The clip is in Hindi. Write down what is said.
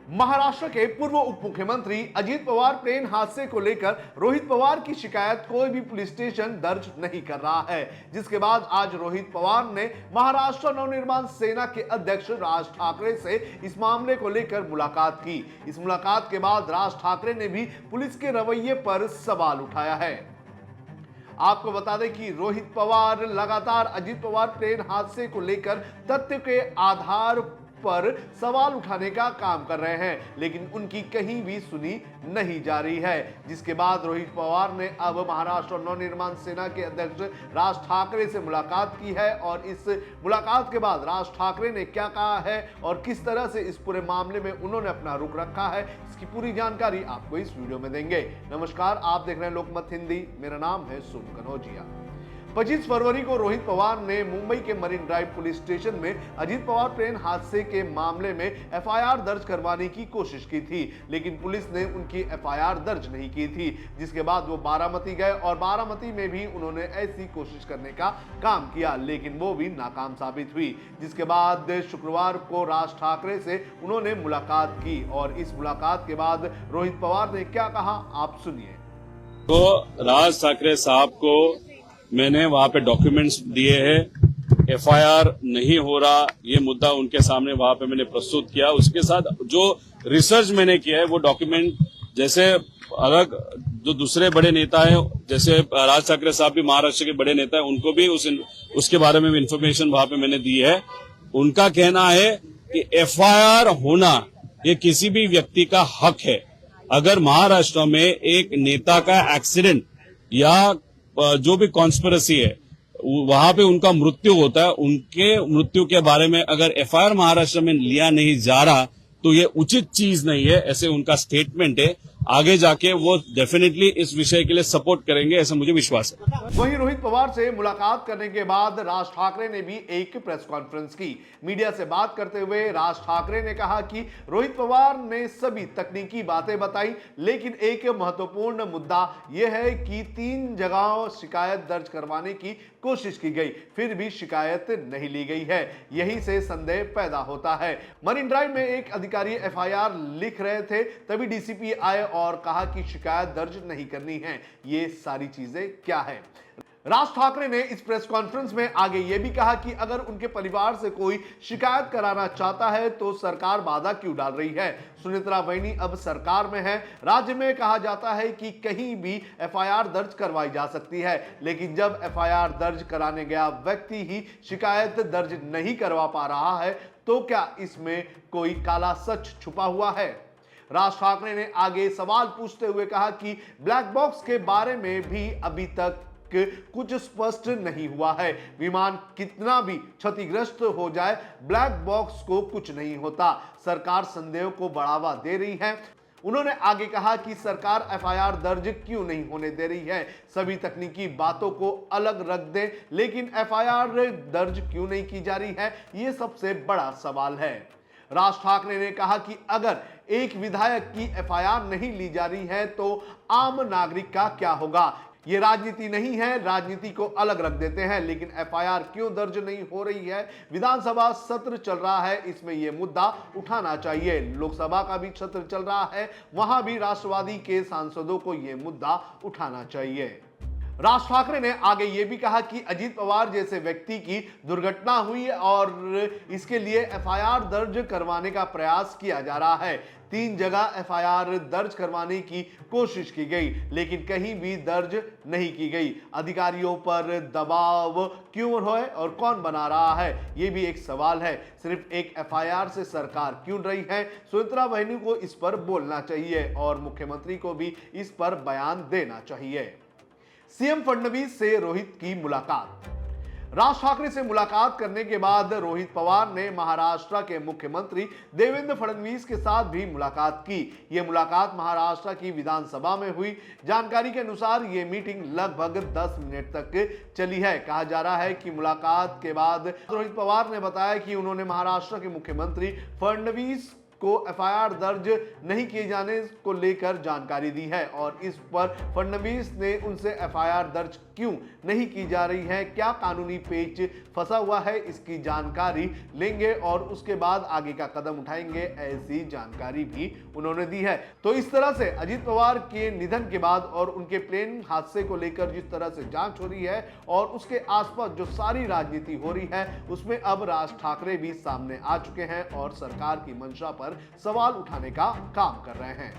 महाराष्ट्र के पूर्व उप मुख्यमंत्री अजीत पवार ट्रेन हादसे को लेकर रोहित पवार की शिकायत कोई भी पुलिस स्टेशन दर्ज नहीं कर रहा है, जिसके बाद आज रोहित पवार ने महाराष्ट्र नवनिर्माण सेना के अध्यक्ष राज ठाकरे से इस मामले को लेकर मुलाकात की। इस मुलाकात के बाद राज ठाकरे ने भी पुलिस के रवैये पर सवाल उठाया है। आपको बता दें कि रोहित पवार लगातार अजीत पवार ट्रेन हादसे को लेकर तथ्य के आधार पर सवाल उठाने का काम कर रहे हैं, लेकिन उनकी कहीं भी सुनी नहीं जा रही है, जिसके बाद रोहित पवार ने अब महाराष्ट्र नवनिर्माण सेना के अध्यक्ष राज ठाकरे से मुलाकात की है। और इस मुलाकात के बाद राज ठाकरे ने क्या कहा है और किस तरह से इस पूरे मामले में उन्होंने अपना रुख रखा है, इसकी पूरी जानकारी आपको इस वीडियो में देंगे। नमस्कार, आप देख रहे हैं लोकमत हिंदी, मेरा नाम है सोनू कनौजिया। 25 फरवरी को रोहित पवार ने मुंबई के मरीन ड्राइव पुलिस स्टेशन में अजीत पवार ट्रेन हादसे के मामले में एफआईआर दर्ज करवाने की कोशिश की थी, लेकिन पुलिस ने उनकी एफआईआर दर्ज नहीं की थी, जिसके बाद वो बारामती गए और बारामती में भी उन्होंने ऐसी कोशिश करने का काम किया, लेकिन वो भी नाकाम साबित हुई। जिसके बाद शुक्रवार को राज ठाकरे से उन्होंने मुलाकात की और इस मुलाकात के बाद रोहित पवार ने क्या कहा, आप सुनिए। तो राज ठाकरे साहब को मैंने वहां पे डॉक्यूमेंट्स दिए हैं, एफआईआर नहीं हो रहा ये मुद्दा उनके सामने वहां पे मैंने प्रस्तुत किया। उसके साथ जो रिसर्च मैंने किया है वो डॉक्यूमेंट, जैसे अलग जो दूसरे बड़े नेता हैं, जैसे राज ठाकरे साहब भी महाराष्ट्र के बड़े नेता हैं, उनको भी उसके बारे में इंफॉर्मेशन वहां पे मैंने दी है। उनका कहना है कि एफआईआर होना ये किसी भी व्यक्ति का हक है। अगर महाराष्ट्र में एक नेता का एक्सीडेंट या जो भी कॉन्स्पिरेसी है वहां पे उनका मृत्यु होता है, उनके मृत्यु के बारे में अगर एफआईआर महाराष्ट्र में लिया नहीं जा रहा तो ये उचित चीज नहीं है, ऐसे उनका स्टेटमेंट है। आगे जाके वो डेफिनेटली इस विषय के लिए सपोर्ट करेंगे, ऐसा मुझे विश्वास है। वहीं रोहित पवार से मुलाकात करने के बाद राज ठाकरे ने भी एक प्रेस कॉन्फ्रेंस की। मीडिया से बात करते हुए राज ठाकरे ने कहा कि रोहित पवार ने सभी तकनीकी बातें बताई, लेकिन एक महत्वपूर्ण मुद्दा यह है कि 3 जगहों शिकायत दर्ज करवाने की कोशिश की गई, फिर भी शिकायत नहीं ली गई है। यही से संदेह पैदा होता है। मरीन ड्राइव में एक अधिकारी एफआईआर लिख रहे थे, तभी डीसीपी आए और कहा कि शिकायत दर्ज नहीं करनी है। ये सारी चीजें क्या है? राज ठाकरे ने इस प्रेस कॉन्फ्रेंस में आगे यह भी कहा कि अगर उनके परिवार से कोई शिकायत कराना चाहता है तो सरकार बाधा क्यों डाल रही है। सुनेत्रा वहिनी अब सरकार में है। राज्य में कहा जाता है कि कहीं भी एफआईआर दर्ज करवाई जा सकती है, लेकिन जब एफआईआर दर्ज कराने गया व्यक्ति ही शिकायत दर्ज नहीं करवा पा रहा है तो क्या इसमें कोई काला सच छुपा हुआ है? राज ठाकरे ने आगे सवाल पूछते हुए कहा कि ब्लैक बॉक्स के बारे में भी अभी तक कुछ स्पष्ट नहीं हुआ है। विमान कितना भी क्षतिग्रस्त हो जाए, ब्लैक बॉक्स को कुछ नहीं होता। सरकार संदेह को बढ़ावा दे रही है। उन्होंने आगे कहा कि सरकार एफआईआर दर्ज क्यों नहीं होने दे रही है। सभी तकनीकी बातों को अलग रख दें, लेकिन एफआईआर दर्ज क्यों नहीं की जा रही है, ये सबसे बड़ा सवाल है। राज ठाकरे ने कहा कि अगर एक विधायक की एफआईआर नहीं ली जा रही है तो आम नागरिक का क्या होगा। ये राजनीति नहीं है, राजनीति को अलग रख देते हैं, लेकिन एफआईआर क्यों दर्ज नहीं हो रही है? विधानसभा सत्र चल रहा है, इसमें यह मुद्दा उठाना चाहिए। लोकसभा का भी सत्र चल रहा है, वहां भी राष्ट्रवादी के सांसदों को यह मुद्दा उठाना चाहिए। राज ठाकरे ने आगे यह भी कहा कि अजीत पवार जैसे व्यक्ति की दुर्घटना हुई और इसके लिए एफआईआर दर्ज करवाने का प्रयास किया जा रहा है। 3 जगह एफआईआर दर्ज करवाने की कोशिश की गई, लेकिन कहीं भी दर्ज नहीं की गई। अधिकारियों पर दबाव क्यों है और कौन बना रहा है, ये भी एक सवाल है। सिर्फ एक एफआईआर से सरकार क्यों रही है? सुनेत्रा वहिनी को इस पर बोलना चाहिए और मुख्यमंत्री को भी इस पर बयान देना चाहिए। सीएम फडणवीस से रोहित की मुलाकात। राज ठाकरे से मुलाकात करने के बाद रोहित पवार ने महाराष्ट्र के मुख्यमंत्री देवेंद्र फडणवीस के साथ भी मुलाकात की। यह मुलाकात महाराष्ट्र की विधानसभा में हुई। जानकारी के अनुसार यह मीटिंग लगभग 10 मिनट तक चली है। कहा जा रहा है कि मुलाकात के बाद रोहित पवार ने बताया कि उन्होंने महाराष्ट्र के मुख्यमंत्री फडणवीस को एफआईआर दर्ज नहीं किए जाने को लेकर जानकारी दी है और इस पर फडणवीस ने उनसे एफआईआर दर्ज क्यों नहीं की जा रही है, क्या कानूनी पेच फंसा हुआ है, इसकी जानकारी लेंगे और उसके बाद आगे का कदम उठाएंगे, ऐसी जानकारी भी उन्होंने दी है। तो इस तरह से अजीत पवार के निधन के बाद और उनके प्लेन हादसे को लेकर जिस तरह से जांच हो रही है और उसके आसपास जो सारी राजनीति हो रही है, उसमें अब राज ठाकरे भी सामने आ चुके हैं और सरकार की मंशा पर सवाल उठाने का काम कर रहे हैं।